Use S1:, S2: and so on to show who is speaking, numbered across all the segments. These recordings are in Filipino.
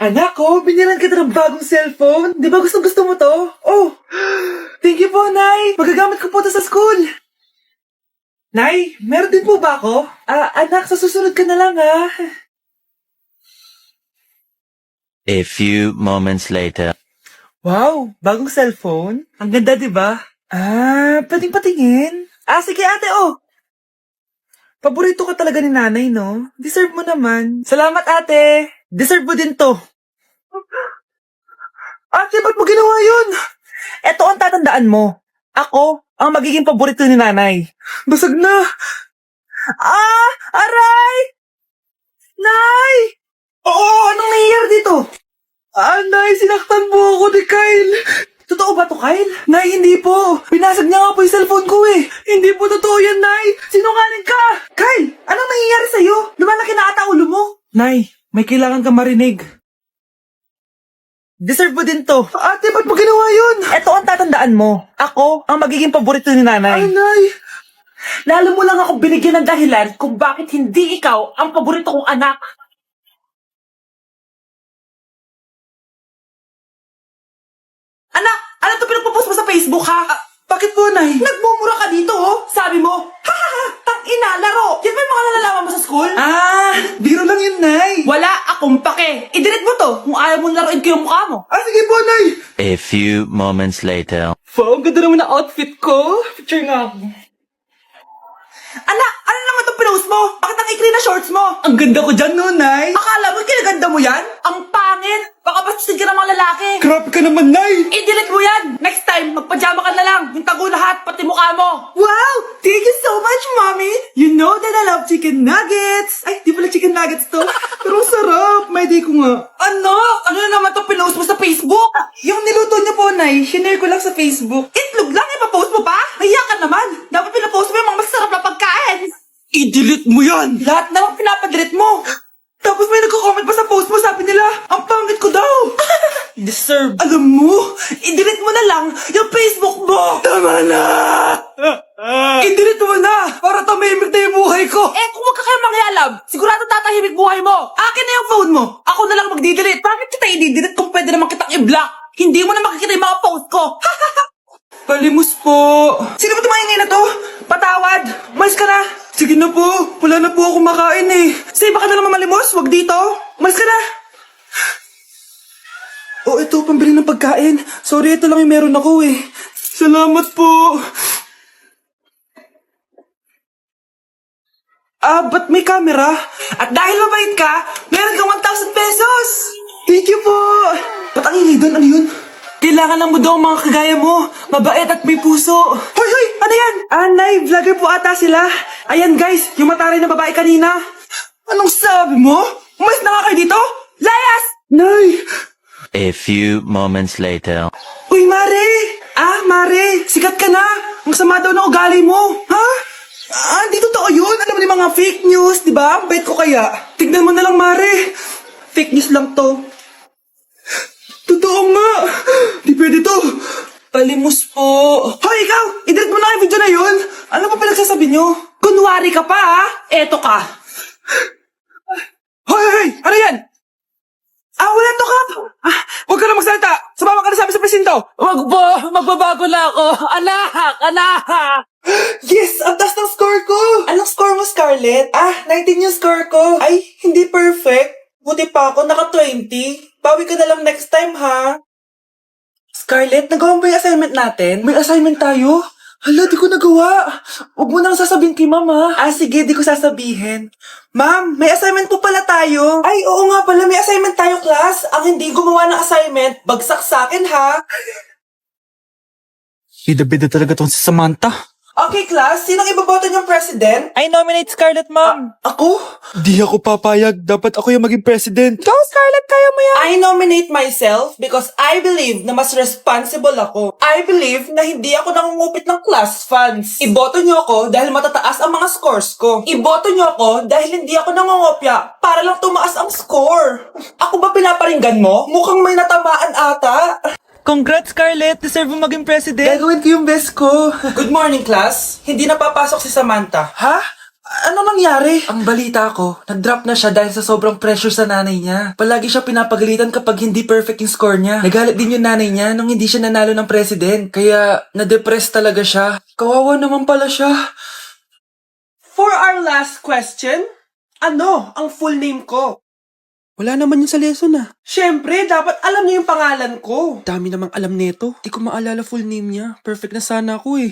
S1: Anak ko, binilan kita ng bagong cellphone. Di ba gusto mo to? Oh, thank you po, Nay. Magagamit ko po to sa school. Nay, meron din po ba ako? Anak, sa susunod ka na lang, ha?
S2: A few moments later.
S1: Wow, bagong cellphone? Ang ganda, di ba? Pwedeng patingin? Sige ate, oh. Paborito ka talaga ni nanay, no? Deserve mo naman. Salamat, ate. Deserve mo din to. Ate, ba't mo ginawa yun? Eto ang tatandaan mo. Ako, ang magiging paborito ni nanay. Basag na. Aray! Nay! Oo, anong nangyayari dito? Nay, sinaktan mo ako ni Kyle. Totoo ba to, Kyle? Nay, hindi po. Pinasag niya nga po yung cellphone ko eh. Hindi po totoo yan, Nay. Sinungaling ka. Kyle, anong nangyayari sa'yo? Lumalaki na ata ulo mo. Nay, may kailangan kang marinig. Deserve mo din to. Ate, ba't mo ginawa yun? Eto ang tatandaan mo. Ako, ang magiging paborito ni nanay. Nay. Lalo mo lang ako binigyan ng dahilan kung bakit hindi ikaw ang paborito kong anak. Anak, ano to pinagpo-post mo sa Facebook, ha? Bakit po, Nay? Nagmumura ka dito, oh. Sabi mo, tang-ina, laro. Yan ba yung mga nalalaman mo sa school? Biro lang yun, Nay. Wala akong pake. I-delete mo to kung ayaw mong laruin ko yung mukha mo. Sige po, Nay.
S2: A few moments later.
S1: Wow, ang ganda naman ng outfit ko. Picture nga ako. Anak, ano naman itong pinost mo? Bakit ang ikli na shorts mo? Ang ganda ko dyan, no, Nay? Akala mo kinaganda mo yan? Ang pangit. Baka bastusin ka ng mga lalaki. Grabe ka naman, Nay. I-delete mo yan. Next time, magpajama ka na lang. Yung tago lahat, pati mukha mo. Wow! Thank you so much, Mommy. You know that I love chicken nuggets. Ay, di pala chicken nuggets to. Pero sarap. May day ko nga. Ano? Ano na naman itong pinost mo sa Facebook? Yung niluto niyo po, Nay. Shinare ko lang sa Facebook. Itlog lang, ipapost mo pa? Hiya ka naman. Dapat pinapost mo yung mga masarap na pagkain. I-delete mo yan! Lahat naman pinapadelete mo! Tapos may nagko-comment pa sa post mo, sabi nila, ang pangit ko daw! Deserve! Alam mo, i-delete mo na lang yung Facebook mo! Tama na! I-delete mo na! Para tamimik na yung buhay ko! Kung wag ka kayo mangyalab, sigurado tatahimik buhay mo! Akin na yung phone mo! Ako na lang magdi-delete! Bakit kita i-delete kung pwede naman kitang i-block? Hindi mo na makikita yung mga post ko! Palimos po! Sino ba tumahingay na to? Patawad! Umalis ka na! Sige na po! Wala na po ako makain eh! Say, baka na naman malimos? Wag dito! Umalis ka na! Ito, pambili ng pagkain. Sorry, ito lang yung meron ako eh. Salamat po! Ba't may camera? At dahil mabait ka, meron kang 1,000 pesos! Thank you po! Ba't ang ingay doon? Ano yun? Kailangan lang mo daw ang mga kagaya mo. Mabait at may puso. Hoy! Ano yan? Nay, vlogger po ata sila. Ayan guys, yung mataray na babae kanina. Anong sabi mo? Umalis na nga kayo dito? Layas! Nay!
S2: A few moments later.
S1: Uy, Mare! Mare, sikat ka na. Ang sama daw ng ugali mo. Ha? Di totoo yun. Alam mo yung mga fake news, di ba? Bait ko kaya. Tignan mo na lang, Mare. Fake news lang to. Totoo nga! Di pwede to! Palimos po! Hoy, ikaw! I-delete mo na yung video na yun! Ano pa pinagsasabi nyo? Kunwari ka pa, ha? Eto ka! Hoy! Ano yan? Wala to, Kap! Huwag ka na magsalita! Sumama ka na sabi sa presinto! Huwag po! Magbabago na ako! Anak! Yes! Ang taas ng score ko! Anong score mo, Scarlett? 19 yung score ko! Ay, hindi perfect! Buti pa ako, naka-20. Bawi ka na lang next time, ha? Scarlett, nagawa mo ba yung assignment natin? May assignment tayo? Hala, di ko nagawa. Huwag mo nang sasabihin kay Mama. Sige, di ko sasabihin. Ma'am, may assignment po pala tayo. Ay, oo nga pala, may assignment tayo, class. Ang hindi gumawa ng assignment, bagsak sa akin, ha?
S3: Bida-bida talaga tong si Samantha.
S1: Okay, class, sinong iboboto niyong president? I nominate Scarlett, ma'am. Ako?
S3: Di ako papayag. Dapat ako yung maging president.
S1: Go, Scarlett, kaya mo yan. I nominate myself because I believe na mas responsible ako. I believe na hindi ako nangungupit ng class funds. Iboto niyo ako dahil matataas ang mga scores ko. Iboto niyo ako dahil hindi ako nangungopya para lang tumaas ang score. Ako ba pinaparinggan mo? Mukhang may natamaan ata. Congrats, Scarlett! Deserve mo maging president! Gagawin ko yung best ko! Good morning, class! Hindi na papasok si Samantha. Ha? Ano nangyari? Ang balita ko, nag-drop na siya dahil sa sobrang pressure sa nanay niya. Palagi siya pinapagalitan kapag hindi perfect yung score niya. Nagalit din yung nanay niya nung hindi siya nanalo ng president. Kaya, na-depress talaga siya. Kawawa naman pala siya. For our last question, ano ang full name ko?
S4: Wala naman yun sa lesson ah.
S1: Siyempre, dapat alam niyo yung pangalan ko.
S4: Dami namang alam nito. Di ko maalala full name niya. Perfect na sana ako eh.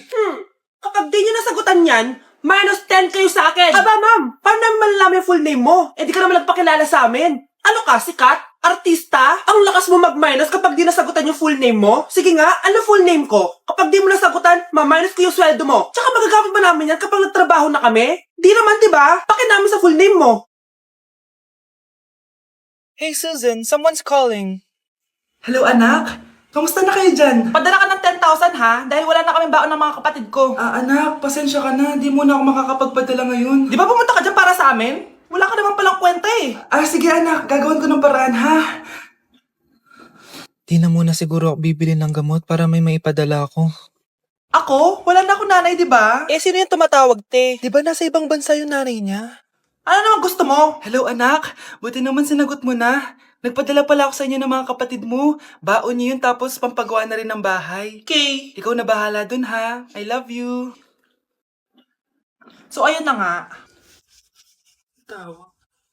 S1: Kapag di niyo nasagutan yan, minus 10 kayo sa akin. Aba ma'am, paano namin malalaman yung full name mo? Eh di ka naman nagpakilala sa amin. Ano ka, sikat? Artista? Ang lakas mo mag-minus kapag di nasagutan yung full name mo? Sige nga, ano full name ko? Kapag di mo nasagutan, ma-minus ko yung sweldo mo. Tsaka magagamit ba namin yan kapag nagtrabaho na kami? Di naman, di ba? Pakin namin sa full name mo.
S4: Hey Susan, someone's calling.
S1: Hello anak, kamusta na kayo dyan? Padala ka ng 10,000 ha, dahil wala na kaming baon ng mga kapatid ko. Anak, pasensya ka na, di mo na ako makakapagpadala ngayon. Di ba pumunta ka dyan para sa amin? Wala ka naman palang kwenta eh. Sige anak, gagawin ko ng paraan ha.
S4: Di na muna siguro ako bibili ng gamot para may maipadala ako.
S1: Ako? Wala na ako nanay, di ba?
S4: Eh, sino yung tumatawag, te? Di ba nasa ibang bansa yung nanay niya?
S1: Ano naman gusto mo? Hello anak, buti naman sinagot mo na. Nagpadala pala ako sa inyo ng mga kapatid mo. Baon niyo yun tapos pampagawa na rin ng bahay. Okay. Ikaw na bahala dun ha. I love you. So ayun na nga.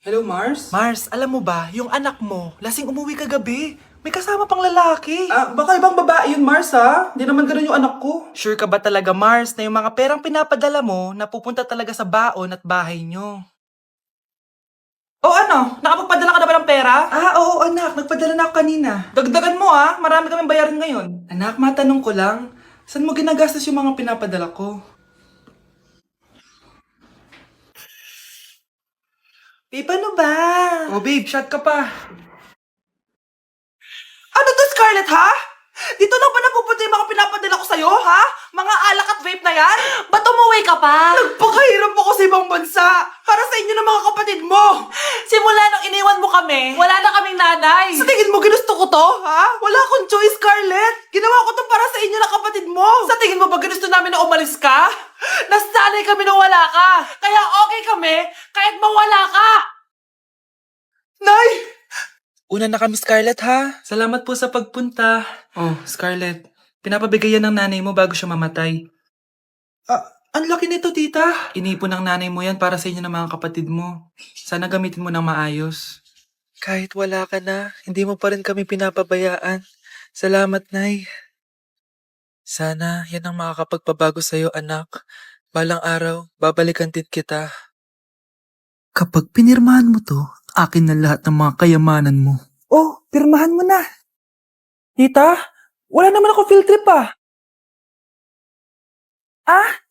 S1: Hello Mars? Mars, alam mo ba, yung anak mo, lasing umuwi kagabi. May kasama pang lalaki. Baka ibang babae yun, Mars, ha? Hindi naman ganun yung anak ko. Sure ka ba talaga, Mars, na yung mga perang pinapadala mo napupunta talaga sa baon at bahay nyo? O ano? Nakapagpadala ka na ba ng pera? Oo anak. Nagpadala na ako kanina. Dagdagan mo marami kaming bayarin ngayon. Anak, matanong ko lang. Saan mo ginagastos yung mga pinapadala ko? Babe, ano ba? Oh babe, shot ka pa. Ano to, Scarlett, ha? Dito lang ba napupunta yung mga pinapadala ko sa'yo, ha? Mga alak at vape na yan? Ba't umuwi ka pa? Nagpakahirap ako sa ibang bansa. Para sa inyo ng mga kapatid mo. Simula nung iniwan mo kami, wala na kaming nanay. Sa tingin mo ginusto ko to, ha? Wala akong choice, Scarlett. Ginawa ko to para sa inyo ng kapatid mo. Sa tingin mo ba ginusto namin na umalis ka? Nasanay kami na wala ka. Kaya okay kami kahit mawala ka. Nay!
S4: Una na kami, Scarlett, ha?
S1: Salamat po sa pagpunta. Oh, Scarlett, pinapabigay yan ng nanay mo bago siya mamatay. Ang laki nito, tita. Inipon ng nanay mo yan para sa inyo ng mga kapatid mo. Sana gamitin mo ng maayos.
S4: Kahit wala ka na, hindi mo pa rin kami pinapabayaan. Salamat, Nay. Sana yan ang makakapagpabago sa'yo, anak. Balang araw, babalikan din kita.
S3: Kapag pinirmahan mo to, akin na lahat ng mga kayamanan mo.
S1: Oh, pirmahan mo na. Tita, wala naman ako field trip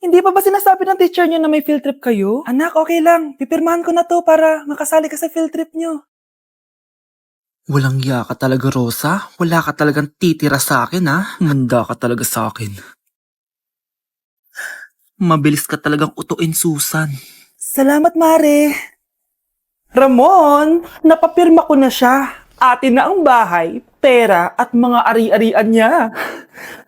S1: hindi pa ba sinasabi ng teacher niyo na may field trip kayo? Anak, okay lang. Pipirmahan ko na to para makasali ka sa field trip niyo.
S3: Walang iya ka talaga, Rosa. Wala ka talagang titira sa akin, ha? Manda ka talaga sa akin. Mabilis ka talagang utuin, Susan.
S1: Salamat, Mare. Ramon, napapirma ko na siya. Atin na ang bahay, pera at mga ari-arian niya.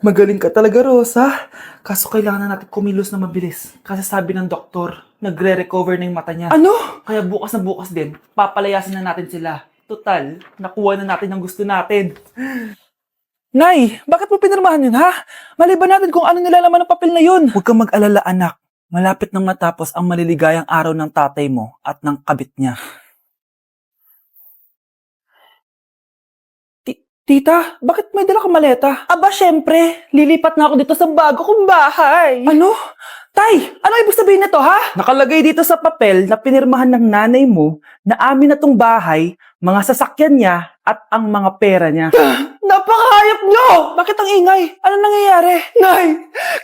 S1: Magaling ka talaga, Rosa. Kaso kailangan na natin kumilos na mabilis. Kasi sabi ng doktor, nagre-recover na yung mata niya. Ano? Kaya bukas na bukas din, papalayasin na natin sila. Total, nakuha na natin ang gusto natin. Nay, bakit mo pinirmahan yun, ha? Maliban natin kung ano nilalaman ng papel na yun. Huwag kang mag-alala, anak. Malapit nang matapos ang maliligayang araw ng tatay mo at ng kabit niya. Tita, bakit may dala kang maleta? Aba, syempre. Lilipat na ako dito sa bago kong bahay. Ano? Tay, ano ibig sabihin nito, ha? Nakalagay dito sa papel na pinirmahan ng nanay mo na amin na tong bahay, mga sasakyan niya at ang mga pera niya. Napakahayop nyo! Bakit ang ingay? Ano nangyayari? Nay,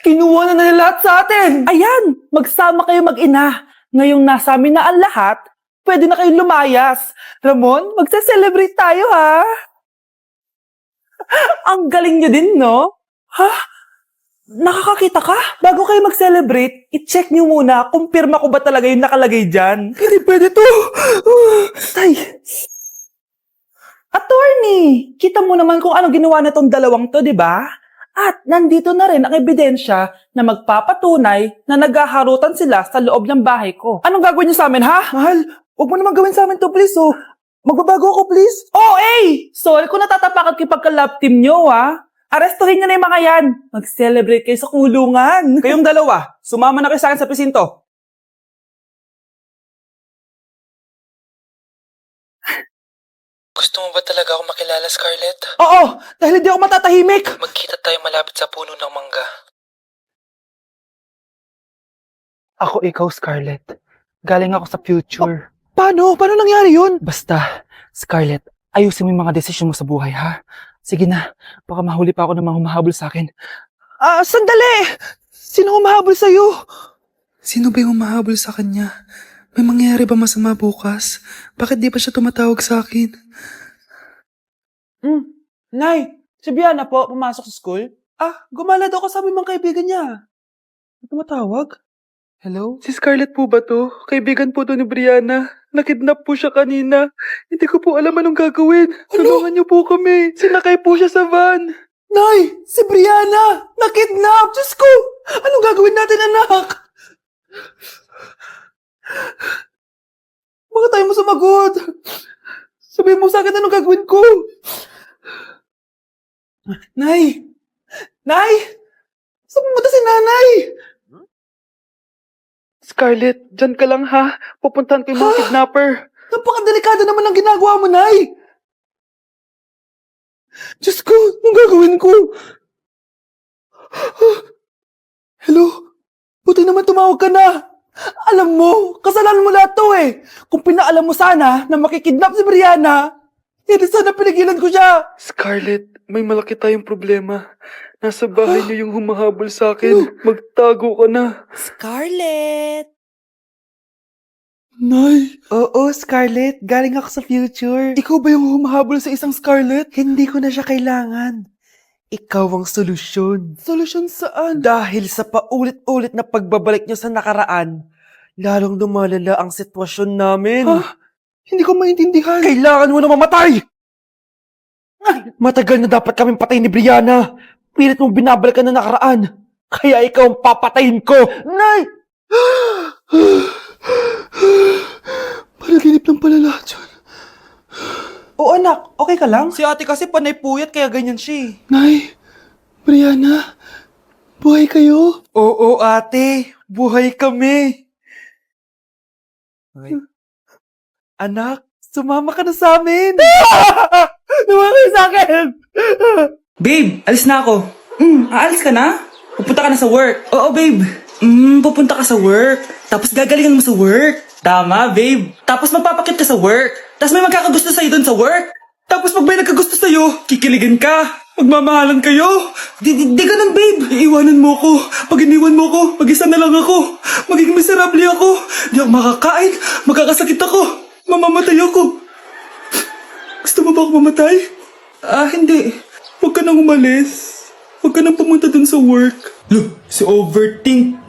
S1: kinuha na nila lahat sa atin! Ayan, magsama kayo mag-ina. Ngayong nasa amin na ang lahat, pwede na kayong lumayas. Ramon, magsa-celebrate tayo, ha? Ang galing nyo din, no? Ha? Nakakakita ka? Bago kayo mag-celebrate, i-check nyo muna kung pirma ko ba talaga yung nakalagay dyan. Hindi pwede to! Tay! Attorney! Kita mo naman kung ano ginawa na tong dalawang to, di ba? At nandito na rin ang ebidensya na magpapatunay na naghaharutan sila sa loob ng bahay ko. Anong gagawin niyo sa amin, ha? Mahal, huwag mo naman gawin sa amin to, please, oh. Magbabago ako, please. Oh, sorry kung natatapakan kayo pagka-love team niyo, ha? Arestuhin niyo na yung mga yan. Mag-celebrate kayo sa kulungan. Kayong dalawa, sumama na kayo sa akin sa presinto.
S4: Gusto mo ba talaga ako makilala, Scarlett?
S1: Oo, dahil hindi ako matatahimik.
S4: Magkita tayo malapit sa puno ng mangga.
S3: Ako ikaw, Scarlett. Galing ako sa future.
S1: Paano? Paano nangyari yun?
S3: Basta, Scarlett, ayusin mo yung mga desisyon mo sa buhay, ha? Sige na, baka mahuli pa ako ng mga humahabol sa akin.
S1: Sandali! Sino humahabol sa'yo?
S4: Sino ba yung humahabol sa kanya? May mangyayari ba masama bukas? Bakit di pa siya tumatawag sa akin?
S1: Nay, si Biana po, pumasok sa school? Gumala daw kasama yung mga kaibigan niya. Tumatawag?
S4: Hello? Si Scarlett po ba to? Kaibigan po to ni Brianna. Nakidnap po siya kanina. Hindi ko po alam anong gagawin. Tulungan niyo po kami. Sinakay po siya sa van.
S1: Nay, si Brianna! Nakidnap! Diyos ko! Anong gagawin natin, anak? Bakit tayo mo sumagot? Sabihin mo sa akin anong gagawin ko. Nay! Nay! Saan pumunta si nanay?
S4: Scarlett, dyan ka lang ha. Pupuntahan ko yung mga kidnapper.
S1: Napakadelikado naman ang ginagawa mo, Nay! Diyos ko, anong gagawin ko? Hello? Buti naman tumawag ka na. Alam mo, kasalanan mo lahat to eh. Kung pinaalam mo sana na makikidnap si Brianna, hindi sana pinigilan ko siya.
S4: Scarlett, may malaki tayong problema. Nasa bahay niyo yung humahabol sa akin. Magtago ka na.
S1: Scarlett! Nay! Oo, Scarlett. Galing ako sa future. Ikaw ba yung humahabol sa isang Scarlett? Hindi ko na siya kailangan. Ikaw ang solusyon. Solusyon saan? Dahil sa paulit-ulit na pagbabalik niyo sa nakaraan, lalong lumalala ang sitwasyon namin. Hindi ko maintindihan. Kailangan mo na mamatay! Matagal na dapat kaming patayin ni Brianna. Pilit mong binabalikan na nakaraan. Kaya ikaw ang papatayin ko. Nay!
S4: Panaginip ng pala lahat yun.
S1: Oo anak, okay ka lang? Si ate kasi panay puyat kaya ganyan siya eh.
S4: Nay, Brianna, buhay kayo?
S1: Oo ate, buhay kami. Anak, sumama ka na sa amin. Sumama ka sa akin. Babe, alis na ako. Aalis ka na? Pupunta ka na sa work. Oo babe. Pupunta ka sa work. Tapos gagalingan mo sa work. Tama, babe. Tapos magpapakit ka sa work. Tapos may magkakagusto sa'yo dun sa work. Tapos pag may nagkagusto sa'yo, kikiligan ka. Magmamahalan kayo. Di ganun, babe. Iiwanan mo ako. Pag iniwan mo ako, mag-isa na lang ako. Magiging miserable ako. Di ako makakain. Magkakasakit ako. Mamamatay ako. Gusto mo ba ako mamatay? Hindi. Huwag ka nang umalis. Huwag ka nang pumunta dun sa work. Look, si overthink.